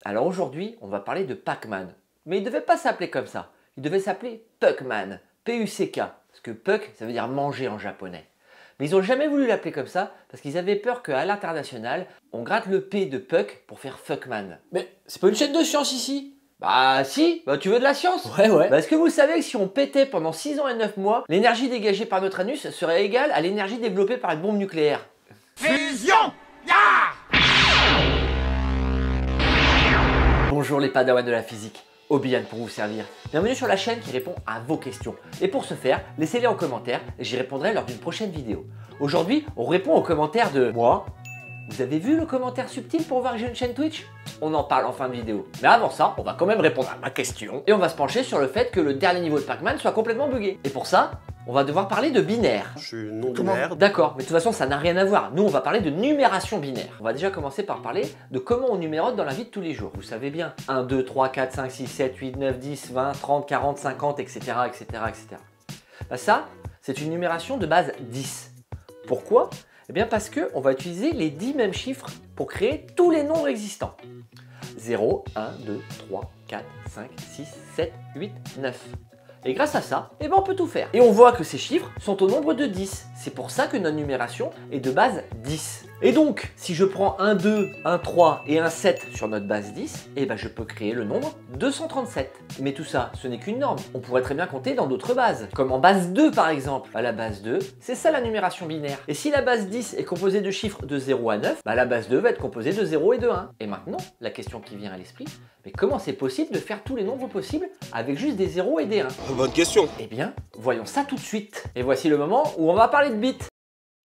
Alors aujourd'hui, on va parler de Pac-Man. Mais il ne devait pas s'appeler comme ça. Il devait s'appeler Puckman. P-U-C-K. Parce que Puck, ça veut dire manger en japonais. Mais ils n'ont jamais voulu l'appeler comme ça parce qu'ils avaient peur qu'à l'international, on gratte le P de Puck pour faire Fuckman. Mais c'est pas une chaîne de science ici? Bah si, bah tu veux de la science? Ouais. Bah, est-ce que vous savez que si on pétait pendant 6 ans et 9 mois, l'énergie dégagée par notre anus serait égale à l'énergie développée par une bombe nucléaire? Fusion! Bonjour les padawans de la physique, Obi-Wan pour vous servir. Bienvenue sur la chaîne qui répond à vos questions. Et pour ce faire, laissez-les en commentaire et j'y répondrai lors d'une prochaine vidéo. Aujourd'hui, on répond aux commentaires de moi. Vous avez vu le commentaire subtil pour voir que j'ai une chaîne Twitch? On en parle en fin de vidéo. Mais avant ça, on va quand même répondre à ma question. Et on va se pencher sur le fait que le dernier niveau de Pac-Man soit complètement buggé. Et pour ça, on va devoir parler de binaire. Je suis non-binaire. D'accord, mais de toute façon, ça n'a rien à voir. Nous, on va parler de numération binaire. On va déjà commencer par parler de comment on numérote dans la vie de tous les jours. Vous savez bien, 1, 2, 3, 4, 5, 6, 7, 8, 9, 10, 20, 30, 40, 50, etc. etc., etc. Bah ça, c'est une numération de base 10. Pourquoi? Eh bien parce qu'on va utiliser les 10 mêmes chiffres pour créer tous les nombres existants. 0, 1, 2, 3, 4, 5, 6, 7, 8, 9. Et grâce à ça, eh ben on peut tout faire. Et on voit que ces chiffres sont au nombre de 10. C'est pour ça que notre numération est de base 10. Et donc, si je prends un 2, un 3 et un 7 sur notre base 10, eh ben je peux créer le nombre 237. Mais tout ça, ce n'est qu'une norme. On pourrait très bien compter dans d'autres bases, comme en base 2 par exemple. Bah, la base 2, c'est ça la numération binaire. Et si la base 10 est composée de chiffres de 0 à 9, bah, la base 2 va être composée de 0 et de 1. Et maintenant, la question qui vient à l'esprit, mais comment c'est possible de faire tous les nombres possibles avec juste des 0 et des 1? Bonne question. Eh bien, voyons ça tout de suite. Et voici le moment où on va parler de bits.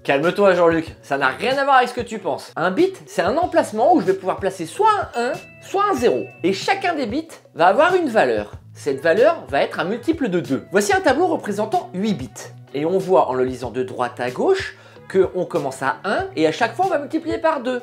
Calme-toi Jean-Luc, ça n'a rien à voir avec ce que tu penses. Un bit, c'est un emplacement où je vais pouvoir placer soit un 1, soit un 0. Et chacun des bits va avoir une valeur. Cette valeur va être un multiple de 2. Voici un tableau représentant 8 bits. Et on voit en le lisant de droite à gauche qu'on commence à 1 et à chaque fois on va multiplier par 2.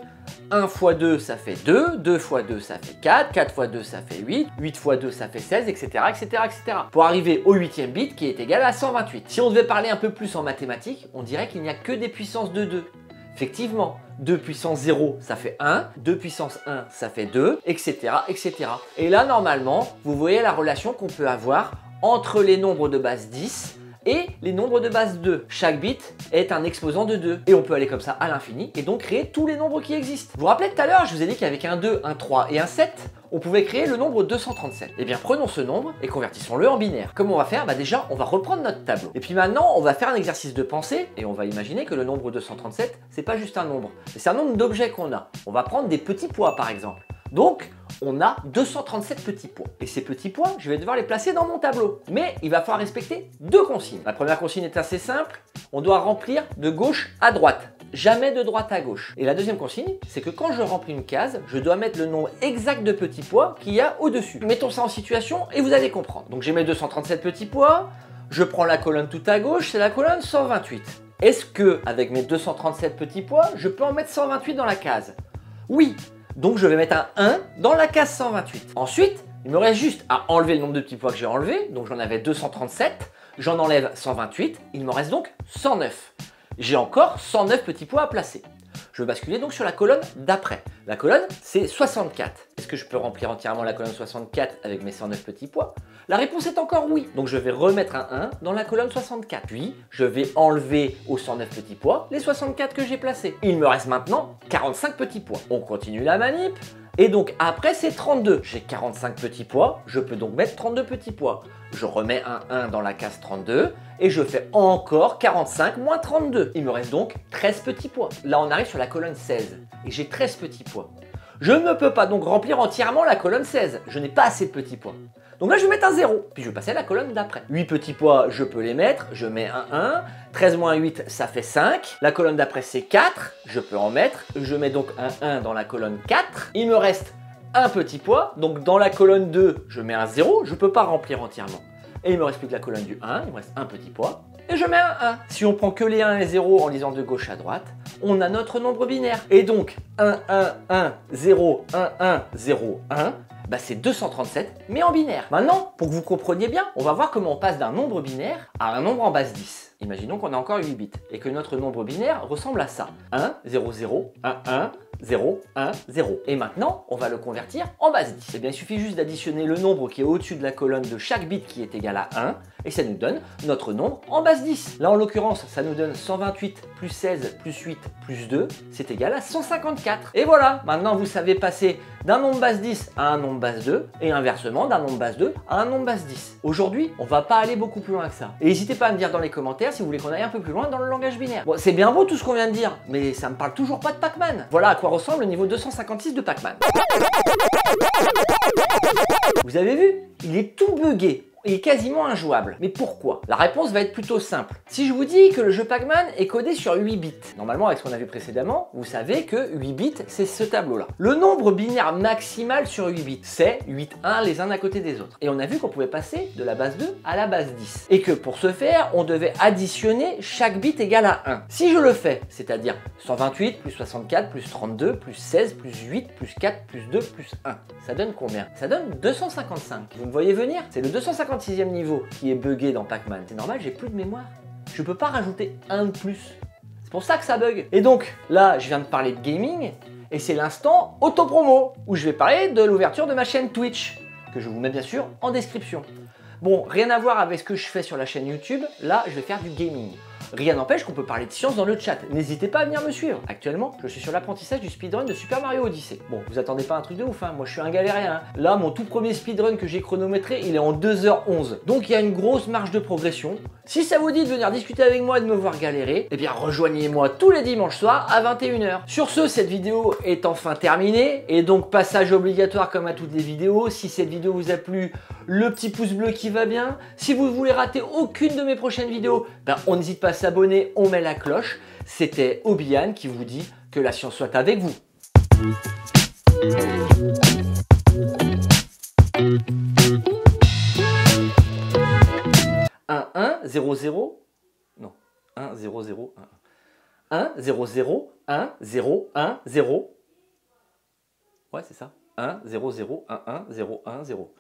1 x 2 ça fait 2, 2 x 2 ça fait 4, 4 x 2 ça fait 8, 8 x 2 ça fait 16, etc. etc. pour arriver au 8e bit qui est égal à 128. Si on devait parler un peu plus en mathématiques, on dirait qu'il n'y a que des puissances de 2. Effectivement, 2 puissance 0 ça fait 1, 2 puissance 1 ça fait 2, etc. etc. Et là normalement, vous voyez la relation qu'on peut avoir entre les nombres de base 10 et les nombres de base 2. Chaque bit est un exposant de 2. Et on peut aller comme ça à l'infini et donc créer tous les nombres qui existent. Vous vous rappelez tout à l'heure, je vous ai dit qu'avec un 2, un 3 et un 7, on pouvait créer le nombre 237. Eh bien prenons ce nombre et convertissons-le en binaire. Comment on va faire? Bah déjà, on va reprendre notre tableau. Et puis maintenant, on va faire un exercice de pensée et on va imaginer que le nombre 237, c'est pas juste un nombre, c'est un nombre d'objets qu'on a. On va prendre des petits pois par exemple. Donc, on a 237 petits pois. Et ces petits pois, je vais devoir les placer dans mon tableau. Mais il va falloir respecter deux consignes. La première consigne est assez simple. On doit remplir de gauche à droite. Jamais de droite à gauche. Et la deuxième consigne, c'est que quand je remplis une case, je dois mettre le nombre exact de petits pois qu'il y a au-dessus. Mettons ça en situation et vous allez comprendre. Donc j'ai mes 237 petits pois. Je prends la colonne tout à gauche, c'est la colonne 128. Est-ce que, avec mes 237 petits pois, je peux en mettre 128 dans la case? Oui. Donc je vais mettre un 1 dans la case 128. Ensuite, il me reste juste à enlever le nombre de petits pois que j'ai enlevé. Donc j'en avais 237, j'en enlève 128, il me reste donc 109. J'ai encore 109 petits pois à placer. Je vais basculer donc sur la colonne d'après. La colonne, c'est 64. Est-ce que je peux remplir entièrement la colonne 64 avec mes 109 petits pois? La réponse est encore oui. Donc je vais remettre un 1 dans la colonne 64. Puis, je vais enlever aux 109 petits pois les 64 que j'ai placés. Il me reste maintenant 45 petits pois. On continue la manip. Et donc après c'est 32. J'ai 45 petits pois, je peux donc mettre 32 petits pois. Je remets un 1 dans la case 32 et je fais encore 45 moins 32. Il me reste donc 13 petits pois. Là on arrive sur la colonne 16 et j'ai 13 petits pois. Je ne peux pas donc remplir entièrement la colonne 16. Je n'ai pas assez de petits pois. Donc là je vais mettre un 0, puis je vais passer à la colonne d'après. 8 petits pois, je peux les mettre, je mets un 1, 13 moins 8, ça fait 5. La colonne d'après c'est 4, je peux en mettre, je mets donc un 1 dans la colonne 4. Il me reste un petit pois, donc dans la colonne 2, je mets un 0, je ne peux pas remplir entièrement. Et il me reste plus que la colonne du 1, il me reste un petit pois, et je mets un 1. Si on prend que les 1 et 0 en lisant de gauche à droite, on a notre nombre binaire. Et donc 1, 1, 1, 0, 1, 1, 0, 1, bah c'est 237, mais en binaire. Maintenant, pour que vous compreniez bien, on va voir comment on passe d'un nombre binaire à un nombre en base 10. Imaginons qu'on a encore 8 bits et que notre nombre binaire ressemble à ça. 1, 0, 0, 1, 1, 0, 1, 0. Et maintenant, on va le convertir en base 10. Eh bien, il suffit juste d'additionner le nombre qui est au-dessus de la colonne de chaque bit qui est égal à 1, et ça nous donne notre nombre en base 10. Là, en l'occurrence, ça nous donne 128 plus 16 plus 8 plus 2, c'est égal à 154. Et voilà, maintenant vous savez passer d'un nombre base 10 à un nombre base 2, et inversement d'un nombre base 2 à un nombre base 10. Aujourd'hui, on va pas aller beaucoup plus loin que ça. Et n'hésitez pas à me dire dans les commentaires si vous voulez qu'on aille un peu plus loin dans le langage binaire. Bon, c'est bien beau tout ce qu'on vient de dire, mais ça me parle toujours pas de Pac-Man. Voilà à quoi ressemble le niveau 256 de Pac-Man. Vous avez vu? Il est tout buggé. Il est quasiment injouable. Mais pourquoi? La réponse va être plutôt simple. Si je vous dis que le jeu Pac-Man est codé sur 8 bits, normalement avec ce qu'on a vu précédemment, vous savez que 8 bits, c'est ce tableau-là. Le nombre binaire maximal sur 8 bits, c'est 8 1 les uns à côté des autres. Et on a vu qu'on pouvait passer de la base 2 à la base 10. Et que pour ce faire, on devait additionner chaque bit égal à 1. Si je le fais, c'est-à-dire 128 plus 64 plus 32 plus 16 plus 8 plus 4 plus 2 plus 1, ça donne combien? Ça donne 255. Vous me voyez venir? C'est le 256e niveau qui est buggé dans Pac-Man. C'est normal, j'ai plus de mémoire. Je peux pas rajouter un de plus. C'est pour ça que ça bug. Et donc, là, je viens de parler de gaming, et c'est l'instant auto-promo, où je vais parler de l'ouverture de ma chaîne Twitch, que je vous mets bien sûr en description. Bon, rien à voir avec ce que je fais sur la chaîne YouTube, là, je vais faire du gaming. Rien n'empêche qu'on peut parler de science dans le chat. N'hésitez pas à venir me suivre. Actuellement, je suis sur l'apprentissage du speedrun de Super Mario Odyssey. Bon, vous attendez pas un truc de ouf, hein. Moi je suis un galérien. Hein. Là, mon tout premier speedrun que j'ai chronométré, il est en 2h11. Donc il y a une grosse marge de progression. Si ça vous dit de venir discuter avec moi et de me voir galérer, eh bien rejoignez-moi tous les dimanches soirs à 21h. Sur ce, cette vidéo est enfin terminée. Et donc passage obligatoire comme à toutes les vidéos. Si cette vidéo vous a plu, le petit pouce bleu qui va bien. Si vous voulez rater aucune de mes prochaines vidéos, ben on n'hésite pas à s'abonner, on met la cloche. C'était Obian qui vous dit que la science soit avec vous. 0 0 non 1 0 0 1 0 0 1 0 1 0 ouais c'est ça 1 0 0 1 1 0 1 0